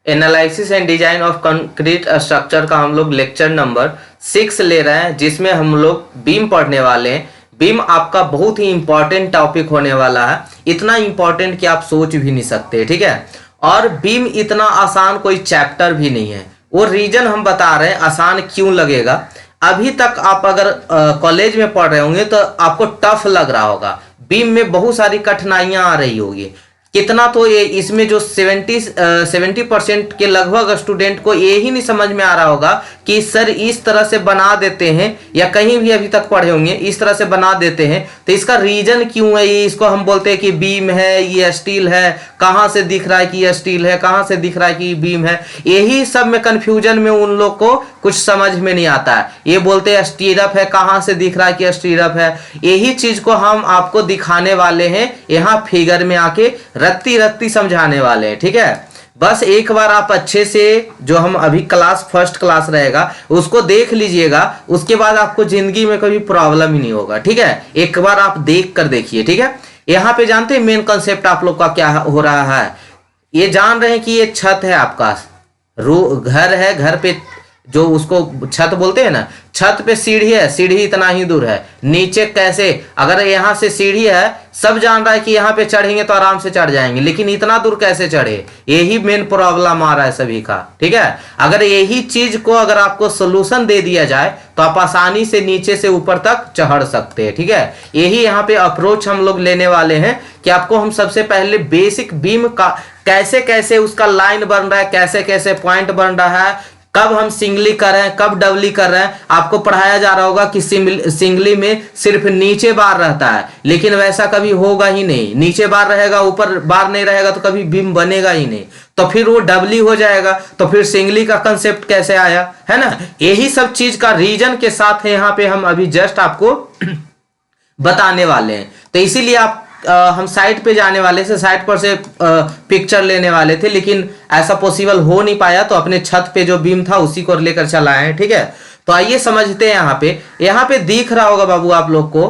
Analysis and design of concrete structure का हम लोग लेक्चर नंबर 6 ले रहे हैं, जिसमें हम लोग बीम पढ़ने वाले हैं। बीम आपका बहुत ही इंपॉर्टेंट टॉपिक होने वाला है, इतना इंपॉर्टेंट कि आप सोच भी नहीं सकते, ठीक है। और बीम इतना आसान कोई चैप्टर भी नहीं है। वो रीजन हम बता रहे हैं आसान क्यों लगेगा। अभी तक आप अगर कॉलेज में पढ़ रहे होंगे तो आपको टफ लग रहा होगा, बीम में बहुत सारी कठिनाइयां आ रही होगी। कितना तो ये इसमें जो 70% के लगभग स्टूडेंट को ये ही नहीं समझ में आ रहा होगा कि सर इस तरह से बना देते हैं, या कहीं भी अभी तक पढ़े होंगे इस तरह से बना देते हैं, तो इसका रीजन क्यों है। ये इसको हम बोलते हैं कि बीम है, ये स्टील है, कहाँ से दिख रहा है कि ये स्टील है, कहाँ से दिख रहा है कि बीम है। यही सब में कंफ्यूजन में उन लोग को कुछ समझ में नहीं आता है। ये बोलते हैं स्टीरअप है, कहाँ से दिख रहा है कि स्टीरअप है। यही चीज को हम आपको दिखाने वाले हैं, यहाँ फिगर में आके रत्ती रत्ती समझाने वाले हैं, ठीक है। बस एक बार आप अच्छे से, जो हम अभी क्लास फर्स्ट क्लास रहेगा उसको देख लीजिएगा, उसके बाद आपको जिंदगी में कभी प्रॉब्लम ही नहीं होगा, ठीक है। एक बार आप देख कर देखिए, ठीक है। यहाँ पे जानते हैं मेन कंसेप्ट आप लोग का क्या हो रहा है। ये जान रहे हैं कि ये छत है आपका, घर है, घर पे जो उसको छत बोलते हैं ना, छत पे सीढ़ी है, सीढ़ी इतना ही दूर है। नीचे कैसे, अगर यहाँ से सीढ़ी है, सब जान रहा है कि यहाँ पे चढ़ेंगे तो आराम से चढ़ जाएंगे, लेकिन इतना दूर कैसे चढ़े, यही मेन प्रॉब्लम आ रहा है सभी का, ठीक है। अगर यही चीज को अगर आपको सोल्यूशन दे दिया जाए तो आप आसानी से नीचे से ऊपर तक चढ़ सकते हैं, ठीक है। यही यहाँ पे अप्रोच हम लोग लेने वाले हैं कि आपको हम सबसे पहले बेसिक बीम का कैसे कैसे उसका लाइन बन रहा है, कैसे कैसे पॉइंट बन रहा है, कब हम सिंगली कर रहे हैं, कब डबली कर रहे हैं। आपको पढ़ाया जा रहा होगा कि सिंगली में सिर्फ नीचे बार रहता है, लेकिन वैसा कभी होगा ही नहीं। नीचे बार रहेगा, ऊपर बार नहीं रहेगा तो कभी बीम बनेगा ही नहीं। तो फिर वो डबली हो जाएगा, तो फिर सिंगली का कंसेप्ट कैसे आया, है ना। यही सब चीज का रीजन के साथ है यहाँ पे हम अभी जस्ट आपको बताने वाले हैं। तो इसीलिए आप हम साइट पे जाने वाले थे, साइट पर से पिक्चर लेने वाले थे, लेकिन ऐसा पॉसिबल हो नहीं पाया, तो अपने छत पे जो बीम था उसी को लेकर चला आए, ठीक है। तो आइए समझते हैं। यहाँ पे दिख रहा होगा बाबू आप लोग को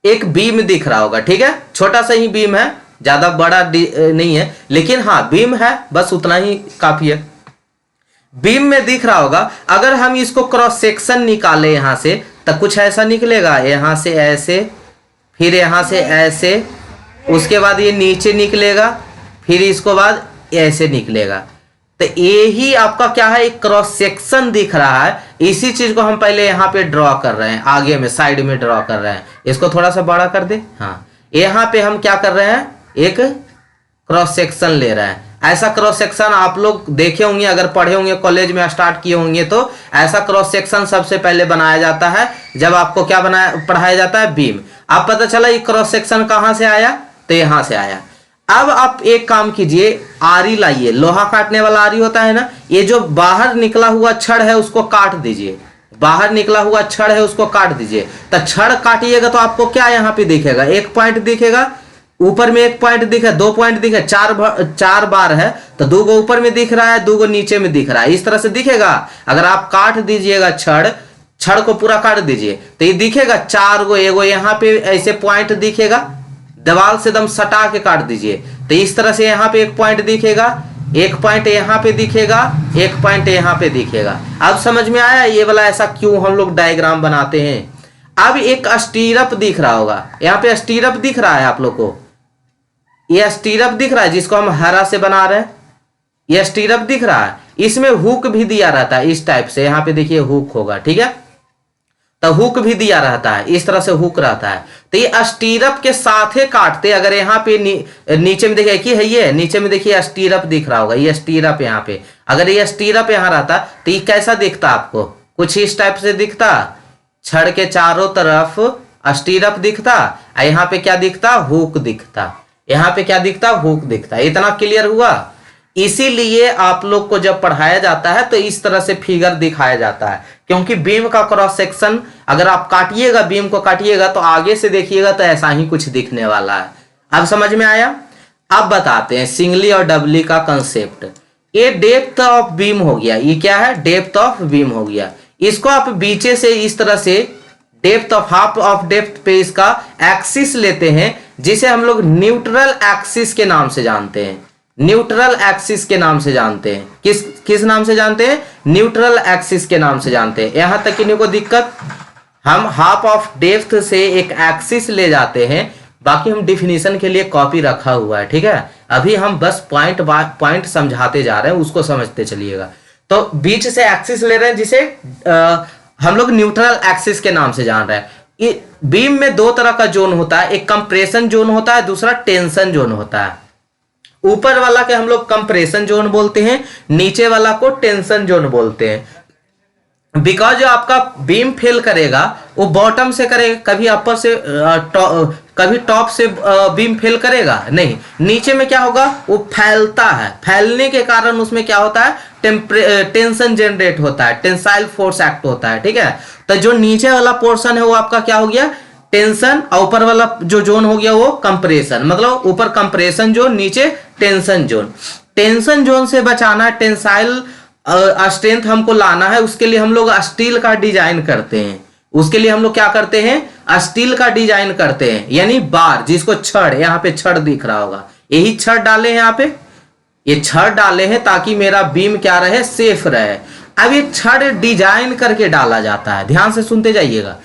एक बीम दिख रहा होगा, ठीक है। छोटा सा ही बीम है, ज्यादा बड़ा नहीं है, लेकिन हाँ बीम है, बस उतना ही काफी है। बीम में दिख रहा होगा, अगर हम इसको क्रॉस सेक्शन निकाले यहाँ से तो कुछ ऐसा निकलेगा, यहाँ से ऐसे, फिर यहाँ से ऐसे, उसके बाद ये नीचे निकलेगा, फिर इसको बाद ऐसे निकलेगा। तो यही आपका क्या है, एक क्रॉस सेक्शन दिख रहा है। इसी चीज को हम पहले यहाँ पे ड्रॉ कर रहे हैं, आगे में साइड में ड्रॉ कर रहे हैं। इसको थोड़ा सा बड़ा कर दे, हाँ। यहाँ पे हम क्या कर रहे हैं, एक क्रॉस सेक्शन ले रहे हैं। ऐसा क्रॉस सेक्शन आप लोग देखे होंगे, अगर पढ़े होंगे, कॉलेज में स्टार्ट किए होंगे, तो ऐसा क्रॉस सेक्शन सबसे पहले बनाया जाता है जब आपको क्या पढ़ाया जाता है, बीम। अब पता चला ये क्रॉस सेक्शन कहां से आया, तो यहां से आया। अब आप एक काम कीजिए, आरी लाइए, लोहा काटने वाला आरी होता है ना, ये जो बाहर निकला हुआ छड़ है उसको काट दीजिए, बाहर निकला हुआ छड़ है उसको काट दीजिए। तो छड़ काटिएगा तो आपको क्या यहाँ पे दिखेगा, एक पॉइंट दिखेगा, ऊपर में एक पॉइंट दिखे, 2 पॉइंट दिखे, चार बार है तो 2 गो ऊपर में दिख रहा है, 2 गो नीचे में दिख रहा है, इस तरह से दिखेगा। अगर आप काट दीजिएगा छड़ को पूरा काट दीजिए तो ये दिखेगा 4 गो, एगो यहाँ पे ऐसे पॉइंट दिखेगा, दीवार से एकदम सटा के काट दीजिए तो इस तरह से यहाँ पे एक पॉइंट दिखेगा, एक पॉइंट यहाँ पे दिखेगा, एक पॉइंट यहाँ पे दिखेगा। अब समझ में आया ये वाला ऐसा क्यों हम लोग डायग्राम बनाते हैं। अब एक स्टीरअप दिख रहा होगा, यहाँ पे स्टीरअप दिख रहा है आप लोग को, ये स्टीरअप दिख रहा है जिसको हम हरा से बना रहे हैं, ये स्टीरअप दिख रहा है। इसमें हुक भी दिया रहता है इस टाइप से, यहाँ पे देखिए हुक होगा, ठीक है। तो हुक भी दिया रहता है, इस तरह से हुक रहता है। तो ये स्टीरअप के साथ ही काटते, अगर यहाँ पे नीचे में देखिए कि है, ये नीचे में देखिए स्टीरअप दिख रहा होगा, ये स्टीरअप यहाँ पे, अगर ये स्टीरअप यहाँ रहता तो ये कैसा दिखता आपको, कुछ इस टाइप से दिखता, छड़ के चारों तरफ स्टीरअप दिखता, यहाँ पे क्या दिखता, हुक दिखता, यहाँ पे क्या दिखता, हुक दिखता। इतना क्लियर हुआ। इसीलिए आप लोग को जब पढ़ाया जाता है तो इस तरह से फिगर दिखाया जाता है, क्योंकि बीम का क्रॉस सेक्शन अगर आप काटिएगा, बीम को काटिएगा तो आगे से देखिएगा तो ऐसा ही कुछ दिखने वाला है। अब समझ में आया। अब बताते हैं सिंगली और डबली का कंसेप्ट। ये डेप्थ ऑफ बीम हो गया, ये क्या है, डेप्थ ऑफ बीम हो गया। इसको आप बीचे से इस तरह से depth of half of depth पे इसका एक्सिस लेते हैं, जिसे हम लोग न्यूट्रल एक्सिस के नाम से जानते हैं। न्यूट्रल एक्सिस के नाम से जानते हैं। किस किस नाम से जानते हैं? न्यूट्रल एक्सिस के नाम से जानते हैं। यहां तक किन्हीं को दिक्कत? हम हाफ ऑफ डेप्थ से एक एक्सिस ले जाते हैं, बाकी हम डिफिनीशन के लिए कॉपी रखा हुआ है, ठीक है। अभी हम बस पॉइंट पॉइंट समझाते जा रहे हैं, उसको समझते चलिएगा। तो बीच से एक्सिस ले रहे हैं जिसे हम लोग न्यूट्रल एक्सिस के नाम से जान रहे हैं। बीम में दो तरह का जोन होता है, एक कंप्रेशन जोन होता है, दूसरा टेंशन जोन होता है। ऊपर वाला के हम लोग कंप्रेशन जोन बोलते हैं, नीचे वाला को टेंशन जोन बोलते हैं। बिकॉज जो आपका बीम फेल करेगा वो बॉटम से करेगा, कभी अपर से कभी टॉप से बीम फेल करेगा नहीं। नीचे में क्या होगा? वो फैलता है, फैलने के कारण उसमें क्या होता है? टेंशन जनरेट होता है, टेंसाइल फोर्स एक्ट होता है, ठीक है। तो जो नीचे वाला पोर्शन है वो आपका क्या हो गया? टेंशन। और ऊपर वाला जो जोन हो गया वो कंप्रेशन, मतलब ऊपर कंप्रेशन जोन, नीचे टेंशन जोन। टेंशन जोन से बचाना, टेंसाइल स्ट्रेंथ हमको लाना है, उसके लिए हम लोग स्टील का डिजाइन करते हैं। उसके लिए हम लोग क्या करते हैं? स्टील का डिजाइन करते हैं, यानी बार, जिसको छड़, यहाँ पे छड़ दिख रहा होगा, यही छड़ डाले हैं यहाँ पे, ये छड़ डाले हैं ताकि मेरा बीम क्या रहे? सेफ रहे। अब ये छड़ डिजाइन करके डाला जाता है, ध्यान से सुनते जाइएगा।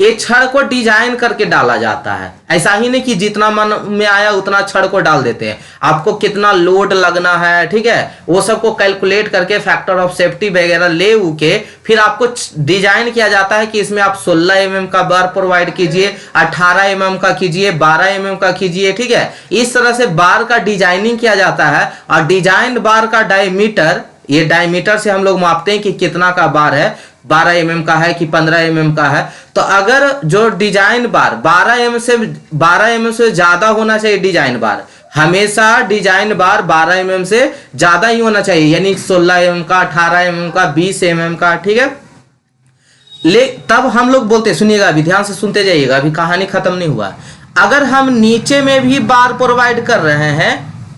ये छड़ को डिजाइन करके डाला जाता है, ऐसा ही नहीं कि जितना मन में आया उतना छड़ को डाल देते हैं। आपको कितना लोड लगना है, ठीक है, वो सबको कैलकुलेट करके फैक्टर ऑफ सेफ्टी वगैरह ले के फिर आपको डिजाइन किया जाता है कि इसमें आप 16 mm का बार प्रोवाइड कीजिए, 18 mm का कीजिए, 12 mm का कीजिए, ठीक है। इस तरह से बार का डिजाइनिंग किया जाता है। और डिजाइन बार का डायमीटर, ये डायमीटर से हम लोग मापते हैं कि कितना का बार है, 12 mm का है कि 15 mm का है। तो अगर जो डिजाइन बार 12 mm से ज्यादा होना चाहिए, डिजाइन बार हमेशा डिजाइन बार 12 mm से ज्यादा ही होना चाहिए, यानी 16 mm का, 18 mm का, 20 mm का, ठीक है। तब हम लोग बोलते, सुनिएगा अभी, ध्यान से सुनते जाइएगा, अभी कहानी खत्म नहीं हुआ। अगर हम नीचे में भी बार प्रोवाइड कर रहे हैं,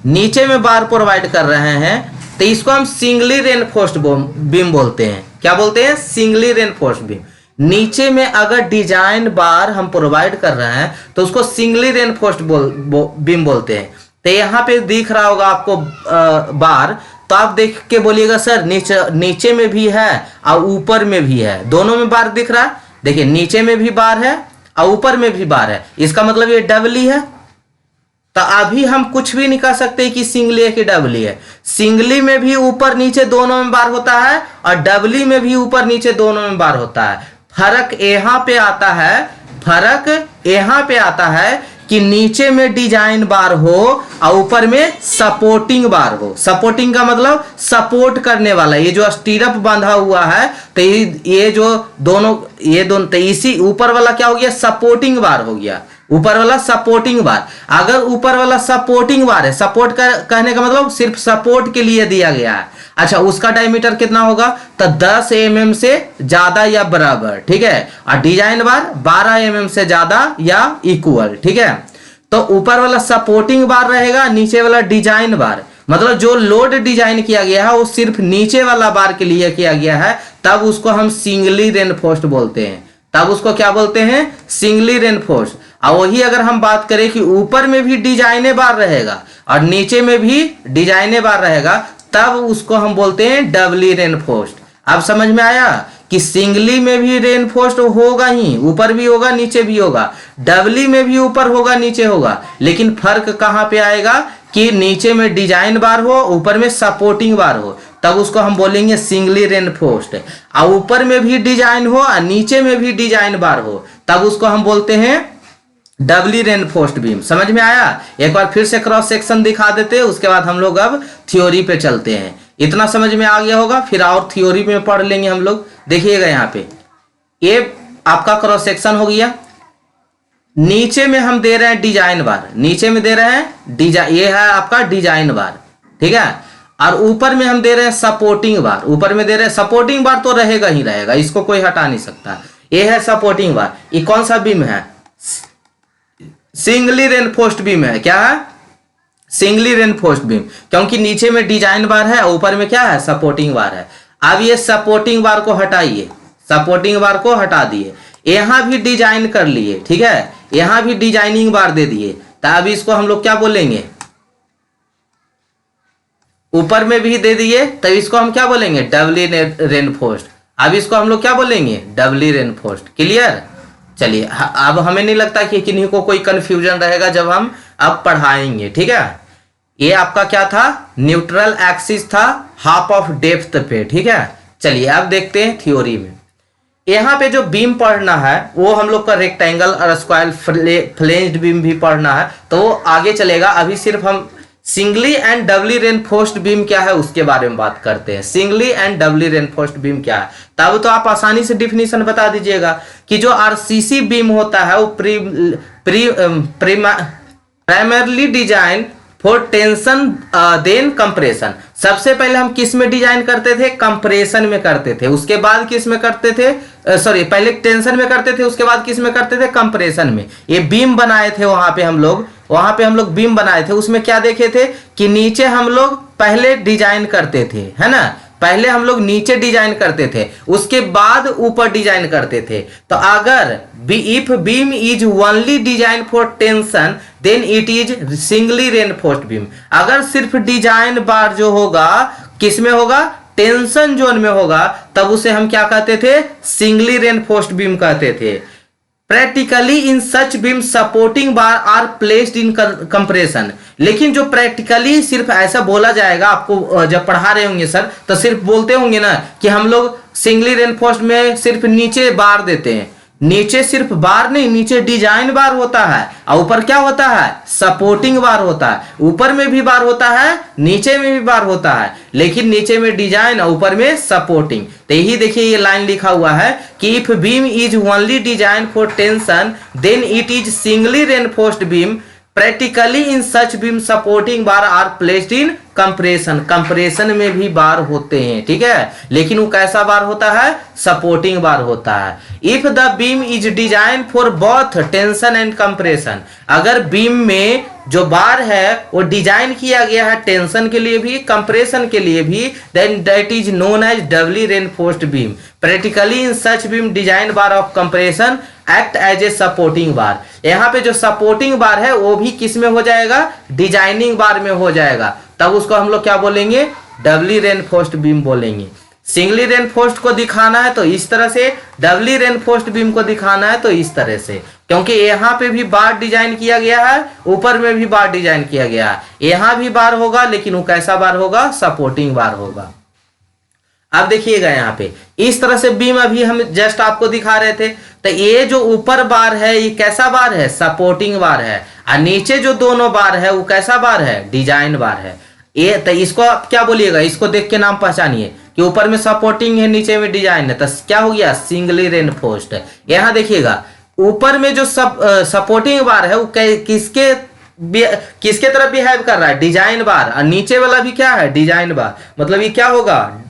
नीचे में बार प्रोवाइड कर रहे हैं, तो इसको हम सिंगली रेनफोर्स्ड बीम बोलते हैं। क्या बोलते हैं? Singly reinforced beam. नीचे में अगर डिजाइन बार हम प्रोवाइड कर रहे हैं तो उसको सिंगली रेनफोर्स्ड बीम बोलते हैं। तो यहाँ पे दिख रहा होगा आपको बार, तो आप देख के बोलिएगा सर नीचे में भी है और ऊपर में भी है, दोनों में बार दिख रहा है। देखिए नीचे में भी बार है और ऊपर में भी बार है, इसका मतलब ये डबली है। तो अभी हम कुछ भी नहीं कह सकते कि सिंगली है कि डबली है। सिंगली में भी ऊपर नीचे दोनों में बार होता है और डबली में भी ऊपर नीचे दोनों में बार होता है। फर्क यहाँ पे आता है, फर्क यहाँ पे आता है कि नीचे में डिजाइन बार हो और ऊपर में सपोर्टिंग बार हो। सपोर्टिंग का मतलब सपोर्ट करने वाला, ये जो स्टीरअप बांधा हुआ है, तो ये जो दोनों तो इसी ऊपर वाला क्या हो गया? सपोर्टिंग बार हो गया, ऊपर वाला सपोर्टिंग बार। अगर ऊपर वाला सपोर्टिंग बार है, सपोर्ट कहने का मतलब सिर्फ सपोर्ट के लिए दिया गया है, अच्छा उसका डायमीटर कितना होगा? तो 10 mm से ज्यादा या बराबर, ठीक है। और डिजाइन बार 12 mm से ज्यादा या इक्वल, ठीक है। तो ऊपर वाला सपोर्टिंग बार रहेगा, नीचे वाला डिजाइन बार, मतलब जो लोड डिजाइन किया गया है वो सिर्फ नीचे वाला बार के लिए किया गया है, तब उसको हम सिंगली रेनफोर्स्ड बोलते हैं। तब उसको क्या बोलते हैं? Singly reinforced. और वही अगर हम बात करें कि ऊपर में भी डिजाइने बार रहेगा और नीचे में भी डिजाइने बार रहेगा, तब उसको हम बोलते हैं डबली रेनफोर्स्ड। अब समझ में आया कि सिंगली में भी रेनफोर्स्ड होगा ही, ऊपर भी होगा नीचे भी होगा, डबली में भी ऊपर होगा नीचे होगा, लेकिन फर्क कहां पे आएगा कि नीचे में डिजाइन बार हो, ऊपर में सपोर्टिंग बार हो, तब उसको हम बोलेंगे सिंगली रेनफोर्स्ड। और ऊपर में भी डिजाइन हो और नीचे में भी डिजाइन बार हो, तब उसको हम बोलते हैं डबली रेनफोर्स्ड बीम। समझ में आया? एक बार फिर से क्रॉस सेक्शन दिखा देते हैं, उसके बाद हम लोग अब थ्योरी पे चलते हैं। इतना समझ में आ गया होगा, फिर और थ्योरी में पढ़ लेंगे हम लोग। देखिएगा यहाँ पे ये आपका क्रॉस सेक्शन हो गया। नीचे में हम दे रहे हैं डिजाइन बार, नीचे में दे रहे हैं डिजाइन, ये है आपका डिजाइन बार, ठीक है। और ऊपर में हम दे रहे हैं सपोर्टिंग बार, ऊपर में दे रहे हैं सपोर्टिंग बार, तो रहेगा ही रहेगा, इसको कोई हटा नहीं सकता। ये है सपोर्टिंग बार। ये कौन सा बीम है? सिंगली रेनफोर्स्ड बीम है। क्या है? सिंगली रेनफोर्स्ड बीम, क्योंकि नीचे में डिजाइन बार है, ऊपर में क्या है? सपोर्टिंग बार है। अब ये सपोर्टिंग बार को हटाइए, सपोर्टिंग बार को हटा दिए, यहां भी डिजाइन कर लिए, ठीक है, यहां भी डिजाइनिंग बार दे दिए, तो अब इसको हम लोग क्या बोलेंगे? ऊपर में भी दे दिए, तो इसको हम क्या बोलेंगे, डबली रेनफोर्स्ड। अब इसको हम लोग क्या बोलेंगे, डबली रेनफोर्स्ड। क्लियर। चलिए अब हमें नहीं लगता कि किन्हीं को कोई कंफ्यूजन रहेगा जब हम अब पढ़ाएंगे, ठीक है। ये आपका क्या था, न्यूट्रल एक्सिस था हाफ ऑफ डेप्थ पे, ठीक है। चलिए अब देखते हैं थ्योरी में। यहाँ पे जो बीम पढ़ना है वो हम लोग का रेक्टेंगल और स्क्वायर फ्लेंज्ड बीम भी पढ़ना है, तो वो आगे चलेगा। अभी सिर्फ हम singly and Dabali reinforced beam क्या है उसके बारे में बात करते हैं। Singly and Dabali reinforced beam क्या है, तब तो आप आसानी से डिफिनीशन बता दीजिएगा कि जो आरसीसी बीम होता है वो primarily design for tension than compression. सबसे पहले हम किस में डिजाइन करते थे, कंप्रेशन में करते थे। उसके बाद किस में करते थे, पहले टेंशन में करते थे, उसके बाद किस में करते थे, कंप्रेशन में। ये बीम बनाए थे वहां पे हम लोग बीम बनाए थे। उसमें क्या देखे थे कि नीचे हम लोग पहले डिजाइन करते थे, है ना। पहले हम लोग नीचे डिजाइन करते थे, उसके बाद ऊपर डिजाइन करते थे। तो अगर if beam is only design for tension then it is singly reinforced beam. अगर सिर्फ डिजाइन बार जो होगा किस में होगा, टेंशन जोन में होगा, तब उसे हम क्या कहते थे, सिंगली रेनफोर्स्ड बीम कहते थे। Practically in such beam supporting bar are placed in compression. लेकिन जो प्रैक्टिकली सिर्फ ऐसा बोला जाएगा, आपको जब पढ़ा रहे होंगे सर तो सिर्फ बोलते होंगे ना कि हम लोग सिंगली रेनफोर्स्ड में सिर्फ नीचे बार देते हैं। नीचे सिर्फ बार नहीं, नीचे डिजाइन बार होता है और ऊपर क्या होता है, सपोर्टिंग बार होता है। ऊपर में भी बार होता है, नीचे में भी बार होता है, लेकिन नीचे में डिजाइन और ऊपर में सपोर्टिंग। तो यही देखिए ये लाइन लिखा हुआ है कि if beam is only design for tension then it is singly reinforced beam. Practically in such beam supporting bar are placed in compression. Compression में भी बार होते हैं, ठीक है, लेकिन वो कैसा बार होता है, सपोर्टिंग बार होता है। If the beam is design for both tension and compression. अगर बीम में जो बार है वो डिजाइन किया गया है टेंशन के लिए भी, कंप्रेशन के लिए भी, then that is known as doubly reinforced beam. Practically in such beam design bar of compression act as a supporting bar. यहाँ पे जो सपोर्टिंग बार है वो भी किस में हो जाएगा, डिजाइनिंग बार में हो जाएगा। तब उसको हम लोग क्या बोलेंगे, डबली रेनफोर्स्ड बीम बोलेंगे। सिंगली रेनफोर्स्ड को दिखाना है तो इस तरह से, डबली रेनफोर्स्ड बीम को दिखाना है तो इस तरह से, क्योंकि यहाँ पे भी बार डिजाइन किया गया है, ऊपर में भी बार डिजाइन किया गया है। यहाँ भी बार होगा लेकिन वो कैसा बार होगा, सपोर्टिंग बार होगा। अब देखिएगा यहाँ पे इस तरह से बीम अभी हम जस्ट आपको दिखा रहे थे। तो ये जो ऊपर बार है ये कैसा बार है, सपोर्टिंग बार है, और नीचे जो दोनों बार है वो कैसा बार है, डिजाइन बार है। ये तो इसको आप क्या बोलिएगा, इसको देख के नाम पहचानिए कि ऊपर में सपोर्टिंग है नीचे में डिजाइन है, तो क्या हो गया, सिंगली रेनफोर्स्ड। यहाँ देखिएगा ऊपर में जो सपोर्टिंग बार है वो किसके तरफ बिहेव कर रहा है, डिजाइन बार, और नीचे वाला भी क्या है, डिजाइन बार। मतलब ये क्या होगा,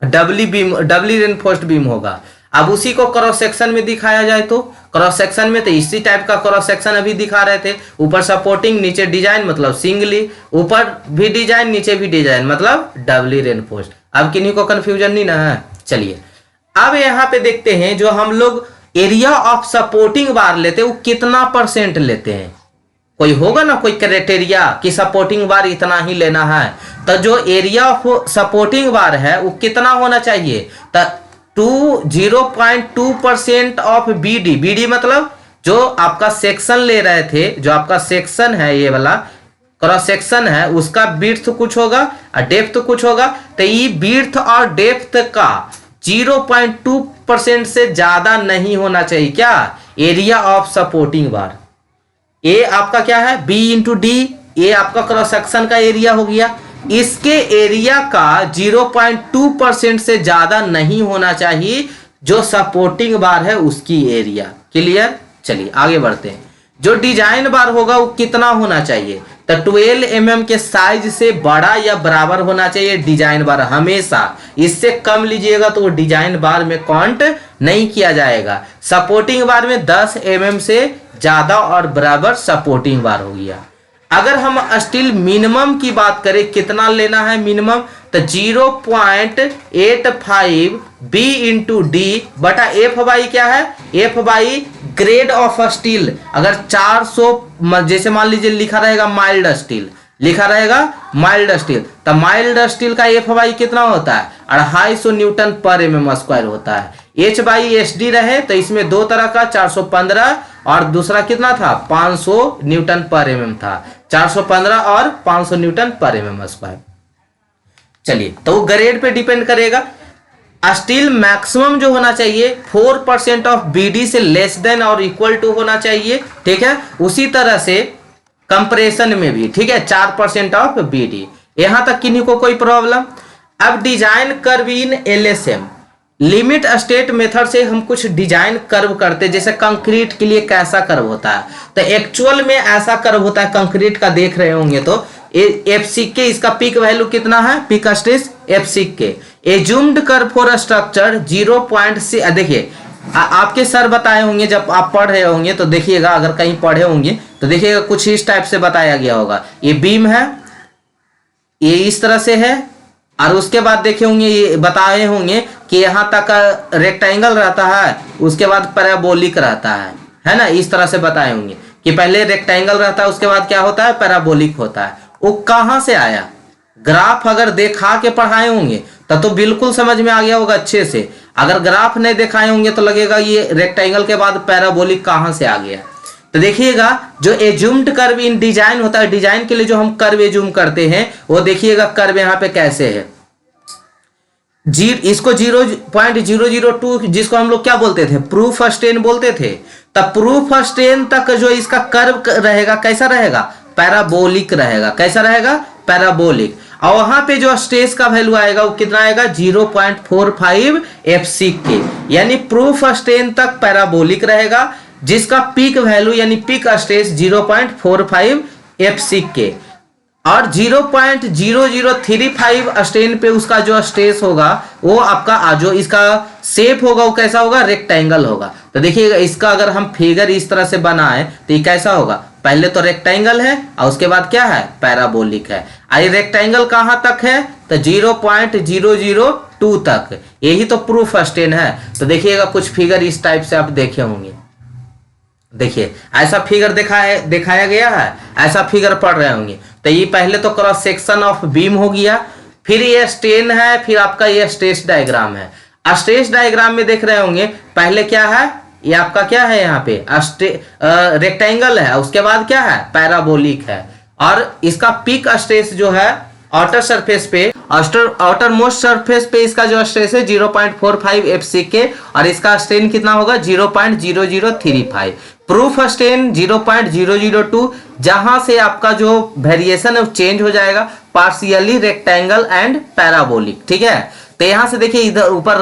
डबली रेनफोर्स्ड बीम होगा। अब उसी को क्रॉस सेक्शन में दिखाया जाए तो क्रॉस सेक्शन में तो इसी टाइप का क्रॉस सेक्शन अभी दिखा रहे थे। ऊपर सपोर्टिंग नीचे डिजाइन मतलब सिंगली, ऊपर भी डिजाइन नीचे भी डिजाइन मतलब डबली रेनफोर्स्ड। अब किन्हीं को कंफ्यूजन नहीं ना है। चलिए अब यहाँ पे देखते हैं जो हम लोग एरिया ऑफ सपोर्टिंग बार लेते हैं वो कितना परसेंट लेते हैं। कोई होगा ना कोई क्राइटेरिया कि सपोर्टिंग बार इतना ही लेना है, तो जो एरिया ऑफ सपोर्टिंग बार है वो कितना होना चाहिए, तो 0.2% ऑफ बीडी। बीडी मतलब जो आपका सेक्शन ले रहे थे, जो आपका सेक्शन है ये वाला क्रॉस सेक्शन है, उसका विड्थ कुछ होगा और डेप्थ कुछ होगा। तो ये विड्थ और डेप्थ का 0.2% से ज्यादा नहीं होना चाहिए क्या, एरिया ऑफ सपोर्टिंग बार। ये आपका क्या है, B इंटू डी, ये आपका क्रॉस सेक्शन का एरिया हो गया। इसके एरिया का 0.2% से ज्यादा नहीं होना चाहिए जो सपोर्टिंग बार है उसकी एरिया। क्लियर। चलिए आगे बढ़ते हैं। जो डिजाइन बार होगा वो कितना होना चाहिए, तो 12 mm के साइज से बड़ा या बराबर होना चाहिए डिजाइन बार हमेशा। इससे कम लीजिएगा तो वो डिजाइन बार में काउंट नहीं किया जाएगा। सपोर्टिंग बार में 10 mm से ज्यादा और बराबर सपोर्टिंग बार हो गया। अगर हम स्टील मिनिमम की बात करें कितना लेना है मिनिमम, तो 0.85 B इंटू डी बटा एफ बाई क्या है, F by grade of steel. अगर 400 जैसे मान लीजिए लिखा रहेगा माइल्ड स्टील, लिखा रहेगा माइल्ड स्टील। तो माइल्ड स्टील का FY कितना होता है 250 न्यूटन पर mm² होता है। H/SD रहे तो इसमें दो तरह का 415 और दूसरा कितना था 500 न्यूटन पर mm था, 415 और 500 न्यूटन पर mm²। चलिए, तो ग्रेड पे डिपेंड करेगा। स्टील मैक्सिमम जो होना चाहिए 4% ऑफ BD से लेस देन और इक्वल टू होना चाहिए, ठीक है। उसी तरह से कंप्रेशन में भी, ठीक है, 4% ऑफ BD। यहां तक किन्हीं को कोई प्रॉब्लम। अब डिजाइन कर्व इन LSM, लिमिट स्टेट मेथड से हम कुछ डिजाइन कर्व करते, जैसे कंक्रीट के लिए कैसा कर्व होता है, तो एक्चुअल में ऐसा कर्व होता है कंक्रीट का, देख रहे होंगे तो FCK इसका पीक वैल्यू कितना है, peak stress FCK। Assumed curve for structure 0.6, देखिए आपके सर बताए होंगे जब आप पढ़ रहे होंगे तो देखिएगा, अगर कहीं पढ़े होंगे तो देखिएगा कुछ इस टाइप से बताया गया होगा। ये बीम है, ये इस तरह से है, और उसके बाद देखे होंगे ये बताए होंगे कि यहाँ तक रेक्टेंगल रहता है, उसके बाद पैराबोलिक रहता है ना, इस तरह से बताए होंगे कि पहले रेक्टेंगल रहता है, उसके बाद क्या होता है पैराबोलिक होता है। वो कहाँ से आया, ग्राफ अगर देखा के पढ़ाए होंगे तब तो बिल्कुल समझ में आ गया होगा अच्छे से। अगर ग्राफ नहीं दिखाए होंगे तो लगेगा ये रेक्टेंगल के बाद पैराबोलिक कहाँ से आ गया। तो देखिएगा जो एज्यूम्ड कर्व इन डिजाइन होता है, डिजाइन के लिए जो हम कर्व एज्यूम करते हैं वो देखिएगा कर्व यहाँ पे कैसे है। इसको 0.002 जिसको हम लोग क्या बोलते थे, प्रूफ स्ट्रेन बोलते थे। तब प्रूफ स्ट्रेन तक जो इसका कर्व रहेगा कैसा रहेगा, पैराबोलिक रहेगा। कैसा रहेगा, पैराबोलिक। और वहां पे जो स्ट्रेस का वैल्यू आएगा वो कितना आएगा 0.45 FCK, यानी प्रूफ स्ट्रेन तक पैराबोलिक रहेगा, जिसका पीक वैल्यू यानी पीक स्ट्रेस 0.45 FCK। और 0.0035 स्ट्रेन पे उसका जो स्ट्रेस होगा वो आपका जो इसका शेप होगा वो कैसा होगा, रेक्टेंगल होगा। तो देखिएगा इसका अगर हम फिगर इस तरह से बनाए तो ये कैसा होगा, पहले तो रेक्टेंगल है और उसके बाद क्या है, पैराबोलिक है। आई रेक्टेंगल कहां तक है, तो 0.002 तक, यही तो प्रूफ स्ट्रेन है। तो देखिएगा कुछ फिगर इस टाइप से आप देखे होंगे, देखिए ऐसा फिगर दिखाया गया है, ऐसा फिगर पढ़ रहे होंगे। तो ये पहले तो क्रॉस सेक्शन ऑफ बीम हो गया, फिर ये स्ट्रेन है, फिर आपका ये स्ट्रेस डायग्राम है। स्ट्रेस डायग्राम में देख रहे होंगे पहले क्या है, ये आपका क्या है, यहाँ पे रेक्टेंगल है, उसके बाद क्या है, पैराबोलिक है। और इसका पीक स्ट्रेस जो है आउटर सरफेस पे, आउटर मोस्ट सरफेस पे इसका जो स्ट्रेस है 0.45 FCK, और इसका स्ट्रेन कितना होगा 0.0035। प्रूफ स्ट्रेन 0.002, जहां से आपका जो वेरिएशन है वो चेंज हो जाएगा, पार्शियली रेक्टेंगल एंड पैराबोलिक, ठीक है। तो यहां से देखिए इधर ऊपर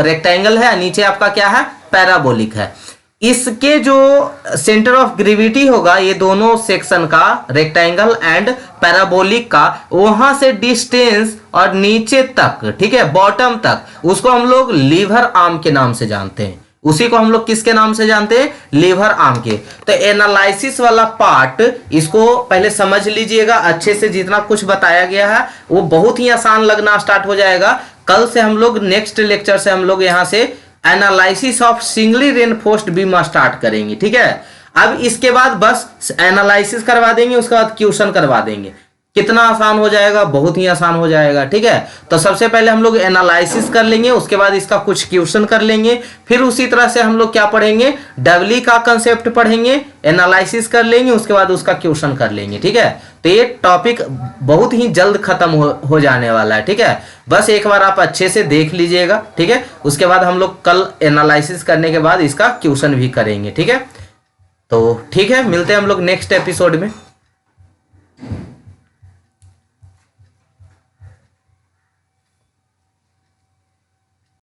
रेक्टेंगल है, नीचे आपका क्या है, पैराबोलिक है। इसके जो सेंटर ऑफ ग्रेविटी होगा ये दोनों सेक्शन का, रेक्टेंगल एंड पैराबोलिक का, वहां से डिस्टेंस और नीचे तक, ठीक है, बॉटम तक, उसको हम लोग लीवर आर्म के नाम से जानते हैं। उसी को हम लोग किसके नाम से जानते हैं, लीवर आर्म के। तो एनालिसिस वाला पार्ट इसको पहले समझ लीजिएगा अच्छे से, जितना कुछ बताया गया है वो बहुत ही आसान लगना स्टार्ट हो जाएगा। कल से हम लोग नेक्स्ट लेक्चर से हम लोग यहाँ से analysis of singly reinforced beam start करेंगे, ठीक है। अब इसके बाद बस एनालिसिस करवा देंगे, उसके बाद क्वेश्चन करवा देंगे। कितना आसान हो जाएगा, बहुत ही आसान हो जाएगा, ठीक है। तो सबसे पहले हम लोग एनालिसिस कर लेंगे, उसके बाद इसका कुछ क्वेश्चन कर लेंगे, फिर उसी तरह से हम लोग क्या पढ़ेंगे, डबली का कंसेप्ट पढ़ेंगे, एनालिसिस कर लेंगे, उसके बाद उसका क्वेश्चन कर लेंगे, ठीक है। तो ये टॉपिक बहुत ही जल्द खत्म हो जाने वाला है, ठीक है। बस एक बार आप अच्छे से देख लीजिएगा, ठीक है। उसके बाद हम लोग कल एनालिसिस करने के बाद इसका क्वेश्चन भी करेंगे, ठीक है। तो ठीक है, मिलते हैं हम लोग नेक्स्ट एपिसोड में।